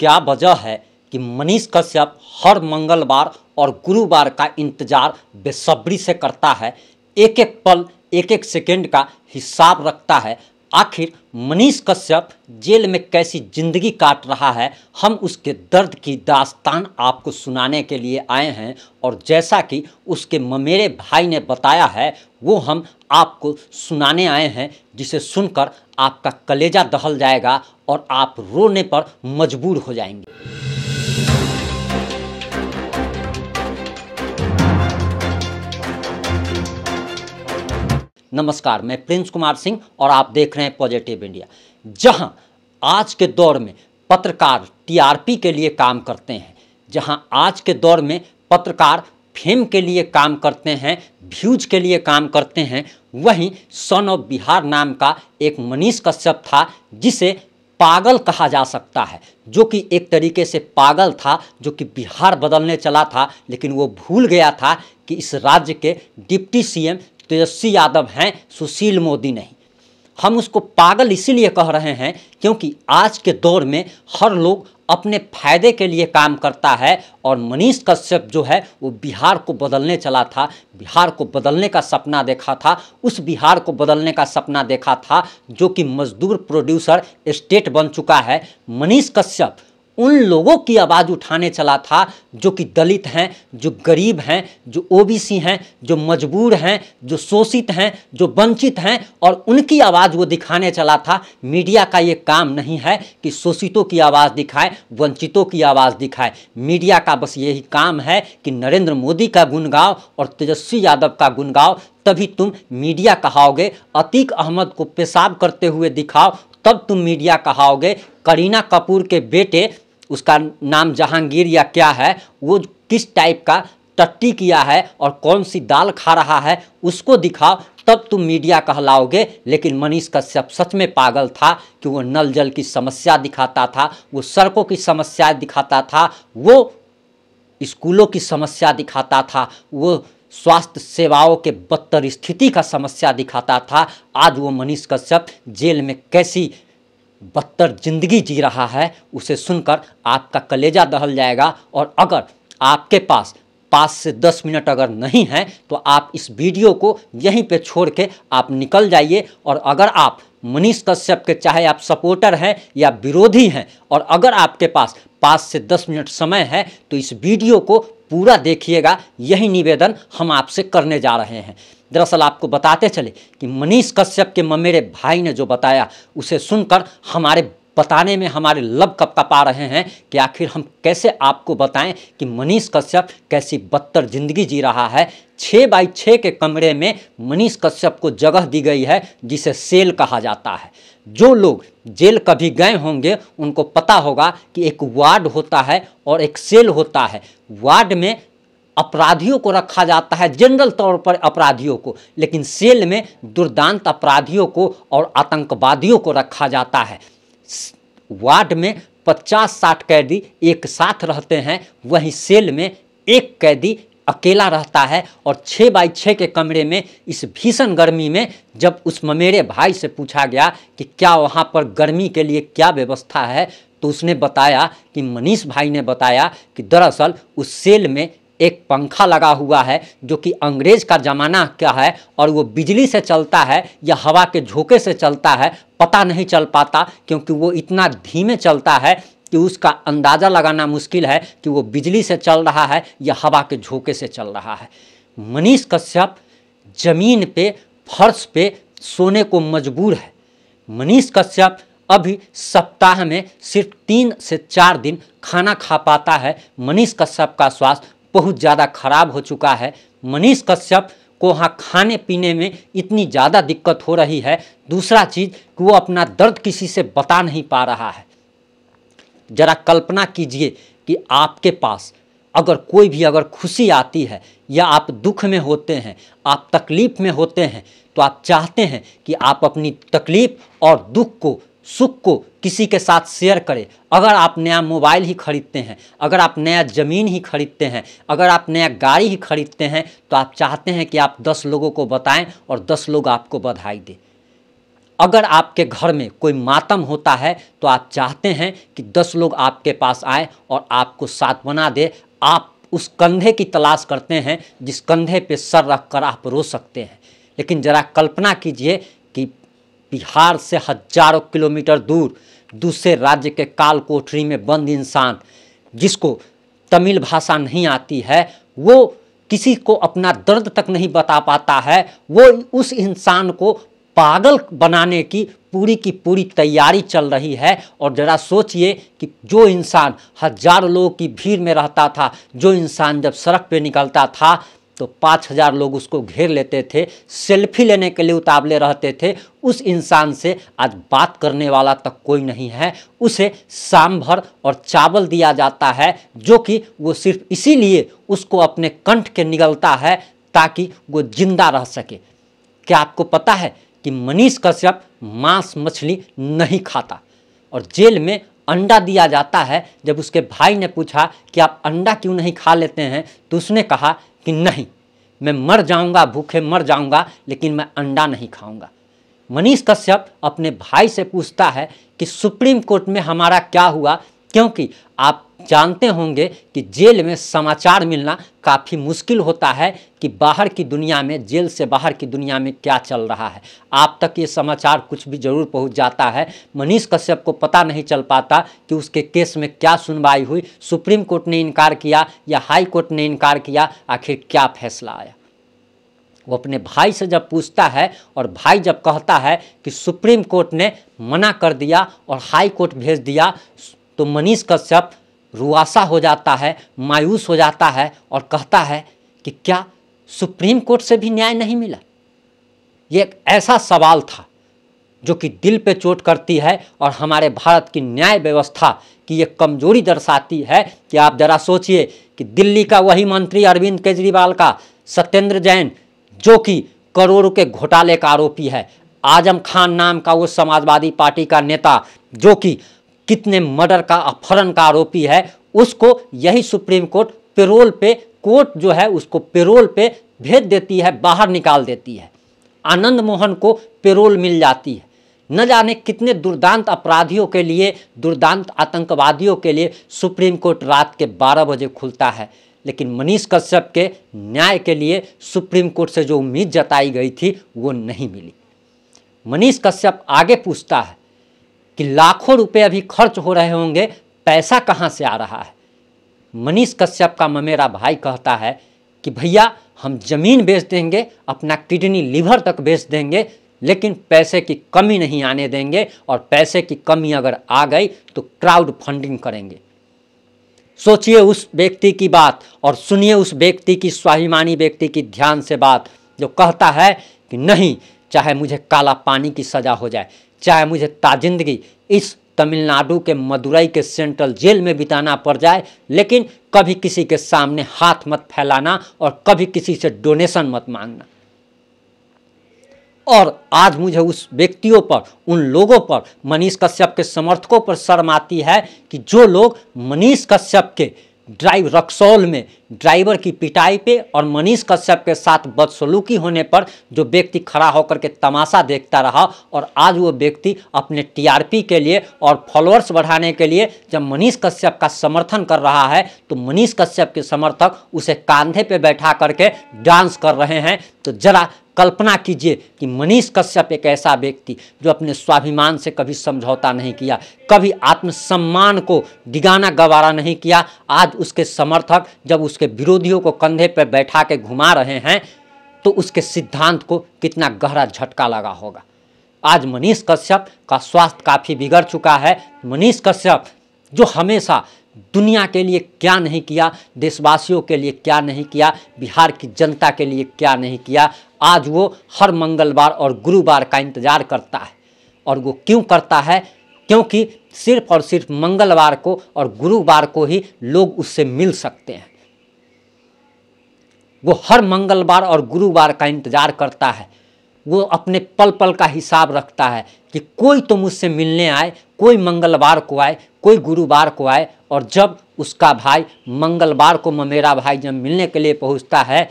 क्या वजह है कि मनीष कश्यप हर मंगलवार और गुरुवार का इंतजार बेसब्री से करता है, एक एक पल एक एक सेकंड का हिसाब रखता है। आखिर मनीष कश्यप जेल में कैसी जिंदगी काट रहा है, हम उसके दर्द की दास्तान आपको सुनाने के लिए आए हैं। और जैसा कि उसके ममेरे भाई ने बताया है वो हम आपको सुनाने आए हैं, जिसे सुनकर आपका कलेजा दहल जाएगा और आप रोने पर मजबूर हो जाएंगे। नमस्कार, मैं प्रिंस कुमार सिंह और आप देख रहे हैं पॉजिटिव इंडिया। जहां आज के दौर में पत्रकार टीआरपी के लिए काम करते हैं, जहां आज के दौर में पत्रकार फेम के लिए काम करते हैं, व्यूज के लिए काम करते हैं, वहीं सन ऑफ बिहार नाम का एक मनीष कश्यप था जिसे पागल कहा जा सकता है, जो कि एक तरीके से पागल था, जो कि बिहार बदलने चला था, लेकिन वो भूल गया था कि इस राज्य के डिप्टी सीएम तेजस्वी यादव हैं, सुशील मोदी नहीं। हम उसको पागल इसीलिए कह रहे हैं क्योंकि आज के दौर में हर लोग अपने फायदे के लिए काम करता है और मनीष कश्यप जो है वो बिहार को बदलने चला था, बिहार को बदलने का सपना देखा था, उस बिहार को बदलने का सपना देखा था जो कि मजदूर प्रोड्यूसर स्टेट बन चुका है। मनीष कश्यप उन लोगों की आवाज़ उठाने चला था जो कि दलित हैं, जो गरीब हैं, जो ओबीसी हैं, जो मजबूर हैं, जो शोषित हैं, जो वंचित हैं, और उनकी आवाज़ वो दिखाने चला था। मीडिया का ये काम नहीं है कि शोषितों की आवाज़ दिखाए, वंचितों की आवाज़ दिखाए। मीडिया का बस यही काम है कि नरेंद्र मोदी का गुण गाओ और तेजस्वी यादव का गुण गाओ, तभी तुम मीडिया कहाओगे। अतीक अहमद को पेशाब करते हुए दिखाओ, तब तुम मीडिया कहाओगे। करीना कपूर के बेटे, उसका नाम जहांगीर या क्या है, वो किस टाइप का टट्टी किया है और कौन सी दाल खा रहा है, उसको दिखाओ, तब तुम मीडिया कहलाओगे। लेकिन मनीष कश्यप सच में पागल था कि वो नल जल की समस्या दिखाता था, वो सड़कों की समस्या दिखाता था, वो स्कूलों की समस्या दिखाता था, वो स्वास्थ्य सेवाओं के बदतर स्थिति का समस्या दिखाता था। आज वो मनीष कश्यप जेल में कैसी बदतर जिंदगी जी रहा है, उसे सुनकर आपका कलेजा दहल जाएगा। और अगर आपके पास 5 से 10 मिनट अगर नहीं है तो आप इस वीडियो को यहीं पे छोड़ के आप निकल जाइए। और अगर आप मनीष कश्यप के चाहे आप सपोर्टर हैं या विरोधी हैं, और अगर आपके पास 5 से 10 मिनट समय है तो इस वीडियो को पूरा देखिएगा। यही निवेदन हम आपसे करने जा रहे हैं। दरअसल आपको बताते चले कि मनीष कश्यप के ममेरे भाई ने जो बताया उसे सुनकर हमारे बताने में हमारे लब कपकपा रहे हैं कि आखिर हम कैसे आपको बताएं कि मनीष कश्यप कैसी बदतर जिंदगी जी रहा है। 6 बाई 6 के कमरे में मनीष कश्यप को जगह दी गई है जिसे सेल कहा जाता है। जो लोग जेल कभी गए होंगे उनको पता होगा कि एक वार्ड होता है और एक सेल होता है। वार्ड में अपराधियों को रखा जाता है, जनरल तौर पर अपराधियों को, लेकिन सेल में दुर्दांत अपराधियों को और आतंकवादियों को रखा जाता है। वार्ड में 50-60 कैदी एक साथ रहते हैं, वहीं सेल में एक कैदी अकेला रहता है। और 6 बाई 6 के कमरे में इस भीषण गर्मी में जब उस ममेरे भाई से पूछा गया कि क्या वहाँ पर गर्मी के लिए क्या व्यवस्था है, तो उसने बताया कि मनीष भाई ने बताया कि दरअसल उस सेल में एक पंखा लगा हुआ है जो कि अंग्रेज का ज़माना क्या है, और वो बिजली से चलता है या हवा के झोंके से चलता है पता नहीं चल पाता, क्योंकि वो इतना धीमे चलता है कि उसका अंदाज़ा लगाना मुश्किल है कि वो बिजली से चल रहा है या हवा के झोंके से चल रहा है। मनीष कश्यप ज़मीन पे, फर्श पे सोने को मजबूर है। मनीष कश्यप अभी सप्ताह में सिर्फ 3 से 4 दिन खाना खा पाता है। मनीष कश्यप का स्वास्थ्य बहुत ज़्यादा खराब हो चुका है। मनीष कश्यप को वहाँ खाने पीने में इतनी ज़्यादा दिक्कत हो रही है। दूसरा चीज़ कि वो अपना दर्द किसी से बता नहीं पा रहा है। ज़रा कल्पना कीजिए कि आपके पास अगर कोई भी अगर खुशी आती है या आप दुख में होते हैं, आप तकलीफ़ में होते हैं, तो आप चाहते हैं कि आप अपनी तकलीफ़ और दुख को, सुख को किसी के साथ शेयर करें। अगर आप नया मोबाइल ही खरीदते हैं, अगर आप नया ज़मीन ही खरीदते हैं, अगर आप नया गाड़ी ही खरीदते हैं, तो आप चाहते हैं कि आप 10 लोगों को बताएं और 10 लोग आपको बधाई दें। अगर आपके घर में कोई मातम होता है तो आप चाहते हैं कि 10 लोग आपके पास आए और आपको सांत्वना दे, आप उस कंधे की तलाश करते हैं जिस कंधे पे सर रख कर आप रो सकते हैं। लेकिन ज़रा कल्पना कीजिए कि बिहार से हजारों किलोमीटर दूर दूसरे राज्य के काल कोठरी में बंद इंसान, जिसको तमिल भाषा नहीं आती है, वो किसी को अपना दर्द तक नहीं बता पाता है, वो उस इंसान को पागल बनाने की पूरी तैयारी चल रही है। और ज़रा सोचिए कि जो इंसान हजारों लोगों की भीड़ में रहता था, जो इंसान जब सड़क पे निकलता था तो 5000 लोग उसको घेर लेते थे, सेल्फी लेने के लिए उतावले रहते थे, उस इंसान से आज बात करने वाला तक कोई नहीं है। उसे सांभर और चावल दिया जाता है, जो कि वो सिर्फ इसीलिए उसको अपने कंठ के निगलता है ताकि वो जिंदा रह सके। क्या आपको पता है कि मनीष कश्यप मांस मछली नहीं खाता और जेल में अंडा दिया जाता है? जब उसके भाई ने पूछा कि आप अंडा क्यों नहीं खा लेते हैं, तो उसने कहा कि नहीं, मैं मर जाऊंगा, भूखे मर जाऊंगा, लेकिन मैं अंडा नहीं खाऊंगा। मनीष कश्यप अपने भाई से पूछता है कि सुप्रीम कोर्ट में हमारा क्या हुआ, क्योंकि आप जानते होंगे कि जेल में समाचार मिलना काफ़ी मुश्किल होता है कि बाहर की दुनिया में, जेल से बाहर की दुनिया में क्या चल रहा है। आप तक ये समाचार कुछ भी ज़रूर पहुंच जाता है। मनीष कश्यप को पता नहीं चल पाता कि उसके केस में क्या सुनवाई हुई, सुप्रीम कोर्ट ने इनकार किया या हाई कोर्ट ने इनकार किया, आखिर क्या फैसला आया। वो अपने भाई से जब पूछता है और भाई जब कहता है कि सुप्रीम कोर्ट ने मना कर दिया और हाई कोर्ट भेज दिया, तो मनीष कश्यप रुआसा हो जाता है, मायूस हो जाता है और कहता है कि क्या सुप्रीम कोर्ट से भी न्याय नहीं मिला। ये एक ऐसा सवाल था जो कि दिल पे चोट करती है और हमारे भारत की न्याय व्यवस्था की ये कमजोरी दर्शाती है कि आप ज़रा सोचिए कि दिल्ली का वही मंत्री अरविंद केजरीवाल का सत्येंद्र जैन, जो कि करोड़ों के घोटाले का आरोपी है, आजम खान नाम का वो समाजवादी पार्टी का नेता जो कि कितने मर्डर का, अपहरण का आरोपी है, उसको यही सुप्रीम कोर्ट पेरोल पे, कोर्ट जो है उसको पेरोल पे भेज देती है, बाहर निकाल देती है। आनंद मोहन को पेरोल मिल जाती है। न जाने कितने दुर्दांत अपराधियों के लिए, दुर्दांत आतंकवादियों के लिए सुप्रीम कोर्ट रात के 12 बजे खुलता है। लेकिन मनीष कश्यप के न्याय के लिए सुप्रीम कोर्ट से जो उम्मीद जताई गई थी वो नहीं मिली। मनीष कश्यप आगे पूछता है कि लाखों रुपए अभी खर्च हो रहे होंगे, पैसा कहाँ से आ रहा है। मनीष कश्यप का ममेरा भाई कहता है कि भैया हम ज़मीन बेच देंगे, अपना किडनी लीवर तक बेच देंगे, लेकिन पैसे की कमी नहीं आने देंगे, और पैसे की कमी अगर आ गई तो क्राउड फंडिंग करेंगे। सोचिए उस व्यक्ति की बात और सुनिए उस व्यक्ति की, स्वाभिमानी व्यक्ति की ध्यान से बात, जो कहता है कि नहीं, चाहे मुझे काला पानी की सज़ा हो जाए, चाहे मुझे ताजिंदगी इस तमिलनाडु के मदुरई के सेंट्रल जेल में बिताना पड़ जाए, लेकिन कभी किसी के सामने हाथ मत फैलाना और कभी किसी से डोनेशन मत मांगना। और आज मुझे उस व्यक्तियों पर, उन लोगों पर, मनीष कश्यप के समर्थकों पर शर्म आती है कि जो लोग मनीष कश्यप के रक्सौल में ड्राइवर की पिटाई पे और मनीष कश्यप के साथ बदसलूकी होने पर जो व्यक्ति खड़ा होकर के तमाशा देखता रहा, और आज वो व्यक्ति अपने टीआरपी के लिए और फॉलोअर्स बढ़ाने के लिए जब मनीष कश्यप का समर्थन कर रहा है, तो मनीष कश्यप के समर्थक उसे कंधे पे बैठा करके डांस कर रहे हैं। तो जरा कल्पना कीजिए कि मनीष कश्यप एक ऐसा व्यक्ति जो अपने स्वाभिमान से कभी समझौता नहीं किया, कभी आत्मसम्मान को डिगाना गवारा नहीं किया, आज उसके समर्थक जब उसके विरोधियों को कंधे पर बैठा के घुमा रहे हैं, तो उसके सिद्धांत को कितना गहरा झटका लगा होगा। आज मनीष कश्यप का स्वास्थ्य काफ़ी बिगड़ चुका है। मनीष कश्यप जो हमेशा दुनिया के लिए क्या नहीं किया, देशवासियों के लिए क्या नहीं किया, बिहार की जनता के लिए क्या नहीं किया, आज वो हर मंगलवार और गुरुवार का इंतज़ार करता है। और वो क्यों करता है? क्योंकि सिर्फ और सिर्फ मंगलवार को और गुरुवार को ही लोग उससे मिल सकते हैं। वो हर मंगलवार और गुरुवार का इंतज़ार करता है। वो अपने पल पल का हिसाब रखता है कि कोई तो मुझसे मिलने आए, कोई मंगलवार को आए, कोई गुरुवार को आए। और जब उसका भाई मंगलवार को, ममेरा भाई जब मिलने के लिए पहुंचता है,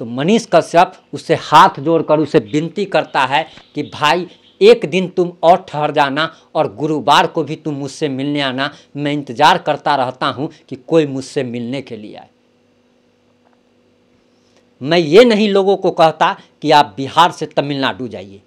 तो मनीष कश्यप उससे हाथ जोड़कर उसे विनती करता है कि भाई एक दिन तुम और ठहर जाना और गुरुवार को भी तुम मुझसे मिलने आना। मैं इंतज़ार करता रहता हूँ कि कोई मुझसे मिलने के लिए आए। मैं ये नहीं लोगों को कहता कि आप बिहार से तमिलनाडु जाइए,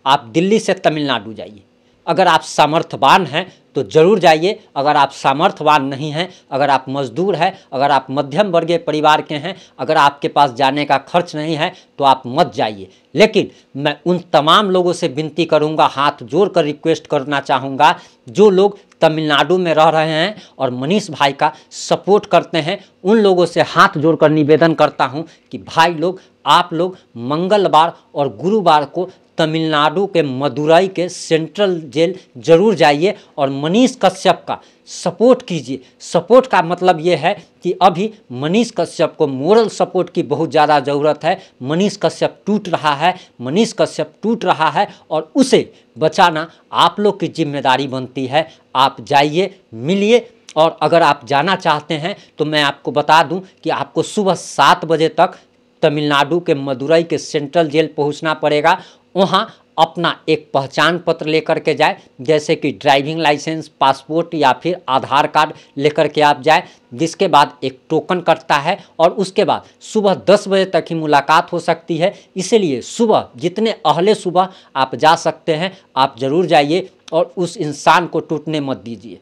आप दिल्ली से तमिलनाडु जाइए। अगर आप सामर्थ्यवान हैं तो ज़रूर जाइए। अगर आप सामर्थ्यवान नहीं हैं, अगर आप मजदूर हैं, अगर आप मध्यम वर्गीय परिवार के हैं, अगर आपके पास जाने का खर्च नहीं है तो आप मत जाइए। लेकिन मैं उन तमाम लोगों से विनती करूंगा, हाथ जोड़कर रिक्वेस्ट करना चाहूँगा, जो लोग तमिलनाडु में रह रहे हैं और मनीष भाई का सपोर्ट करते हैं, उन लोगों से हाथ जोड़कर निवेदन करता हूं कि भाई लोग, आप लोग मंगलवार और गुरुवार को तमिलनाडु के मदुरई के सेंट्रल जेल जरूर जाइए और मनीष कश्यप का सपोर्ट कीजिए। सपोर्ट का मतलब ये है कि अभी मनीष कश्यप को मोरल सपोर्ट की बहुत ज़्यादा ज़रूरत है। मनीष कश्यप टूट रहा है, मनीष कश्यप टूट रहा है और उसे बचाना आप लोग की जिम्मेदारी बनती है। आप जाइए, मिलिए। और अगर आप जाना चाहते हैं तो मैं आपको बता दूं कि आपको सुबह 7 बजे तक तमिलनाडु के मदुरई के सेंट्रल जेल पहुंचना पड़ेगा। वहाँ अपना एक पहचान पत्र लेकर के जाए, जैसे कि ड्राइविंग लाइसेंस, पासपोर्ट या फिर आधार कार्ड लेकर के आप जाए, जिसके बाद एक टोकन कटता है और उसके बाद सुबह 10 बजे तक ही मुलाकात हो सकती है। इसलिए सुबह, जितने अहले सुबह आप जा सकते हैं आप ज़रूर जाइए और उस इंसान को टूटने मत दीजिए।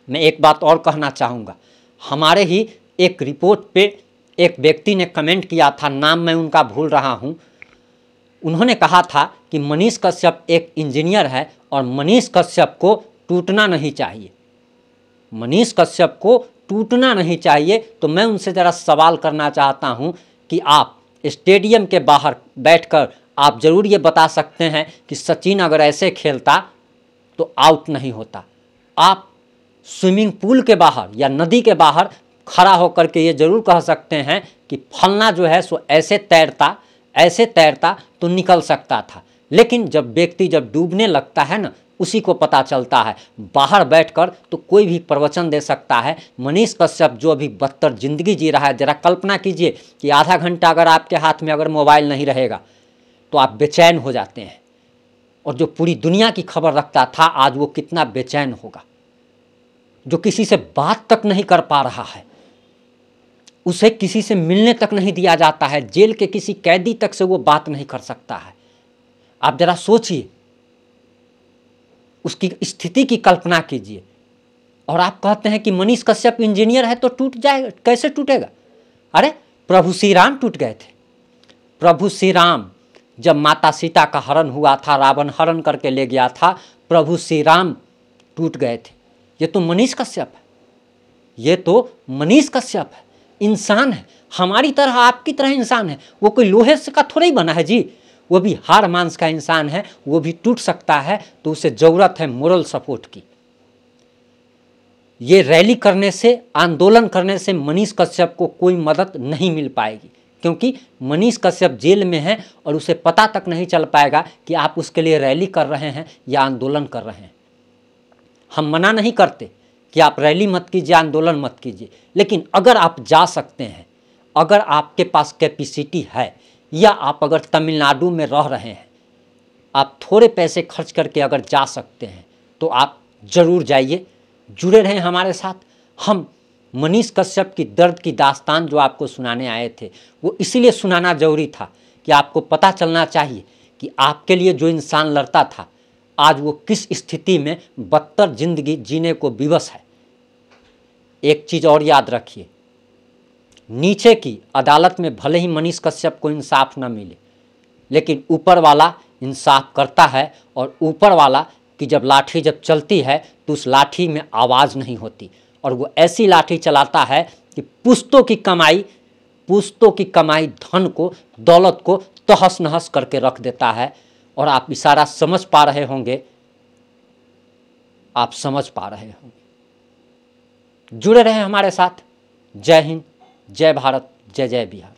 मैं एक बात और कहना चाहूँगा, हमारे ही एक रिपोर्ट पे एक व्यक्ति ने कमेंट किया था, नाम मैं उनका भूल रहा हूँ। उन्होंने कहा था कि मनीष कश्यप एक इंजीनियर है और मनीष कश्यप को टूटना नहीं चाहिए, मनीष कश्यप को टूटना नहीं चाहिए। तो मैं उनसे ज़रा सवाल करना चाहता हूँ कि आप स्टेडियम के बाहर बैठकर आप ज़रूर ये बता सकते हैं कि सचिन अगर ऐसे खेलता तो आउट नहीं होता। आप स्विमिंग पूल के बाहर या नदी के बाहर खड़ा होकर के ये ज़रूर कह सकते हैं कि फलना जो है सो ऐसे तैरता तो निकल सकता था। लेकिन जब व्यक्ति जब डूबने लगता है ना, उसी को पता चलता है। बाहर बैठकर तो कोई भी प्रवचन दे सकता है। मनीष कश्यप जो अभी बदतर ज़िंदगी जी रहा है, ज़रा कल्पना कीजिए कि आधा घंटा अगर आपके हाथ में अगर मोबाइल नहीं रहेगा तो आप बेचैन हो जाते हैं। और जो पूरी दुनिया की खबर रखता था, आज वो कितना बेचैन होगा। जो किसी से बात तक नहीं कर पा रहा है, उसे किसी से मिलने तक नहीं दिया जाता है, जेल के किसी कैदी तक से वो बात नहीं कर सकता है। आप जरा सोचिए, उसकी स्थिति की कल्पना कीजिए। और आप कहते हैं कि मनीष कश्यप इंजीनियर है तो टूट जाएगा, कैसे टूटेगा? अरे प्रभु श्री राम टूट गए थे। प्रभु श्री राम जब माता सीता का हरण हुआ था, रावण हरण करके ले गया था, प्रभु श्री राम टूट गए थे। ये तो मनीष कश्यप है, ये तो मनीष कश्यप है, इंसान है, हमारी तरह आपकी तरह इंसान है। वो कोई लोहे से का थोड़ा ही बना है जी, वो भी हाड़ मांस का इंसान है, वो भी टूट सकता है। तो उसे ज़रूरत है मोरल सपोर्ट की। ये रैली करने से, आंदोलन करने से मनीष कश्यप को कोई मदद नहीं मिल पाएगी, क्योंकि मनीष कश्यप जेल में है और उसे पता तक नहीं चल पाएगा कि आप उसके लिए रैली कर रहे हैं या आंदोलन कर रहे हैं। हम मना नहीं करते कि आप रैली मत कीजिए, आंदोलन मत कीजिए, लेकिन अगर आप जा सकते हैं, अगर आपके पास कैपेसिटी है, या आप अगर तमिलनाडु में रह रहे हैं, आप थोड़े पैसे खर्च करके अगर जा सकते हैं तो आप ज़रूर जाइए। जुड़े रहें हमारे साथ। हम मनीष कश्यप की दर्द की दास्तान जो आपको सुनाने आए थे, वो इसीलिए सुनाना ज़रूरी था कि आपको पता चलना चाहिए कि आपके लिए जो इंसान लड़ता था, आज वो किस स्थिति में बदतर जिंदगी जीने को विवश है। एक चीज़ और याद रखिए, नीचे की अदालत में भले ही मनीष कश्यप को इंसाफ न मिले, लेकिन ऊपर वाला इंसाफ करता है। और ऊपर वाला की जब लाठी जब चलती है तो उस लाठी में आवाज़ नहीं होती, और वो ऐसी लाठी चलाता है कि पुश्तों की कमाई धन को, दौलत को तहस नहस करके रख देता है। और आप इशारा समझ पा रहे होंगे, आप समझ पा रहे होंगे। जुड़े रहे हमारे साथ। जय हिंद, जय भारत, जय जय बिहार।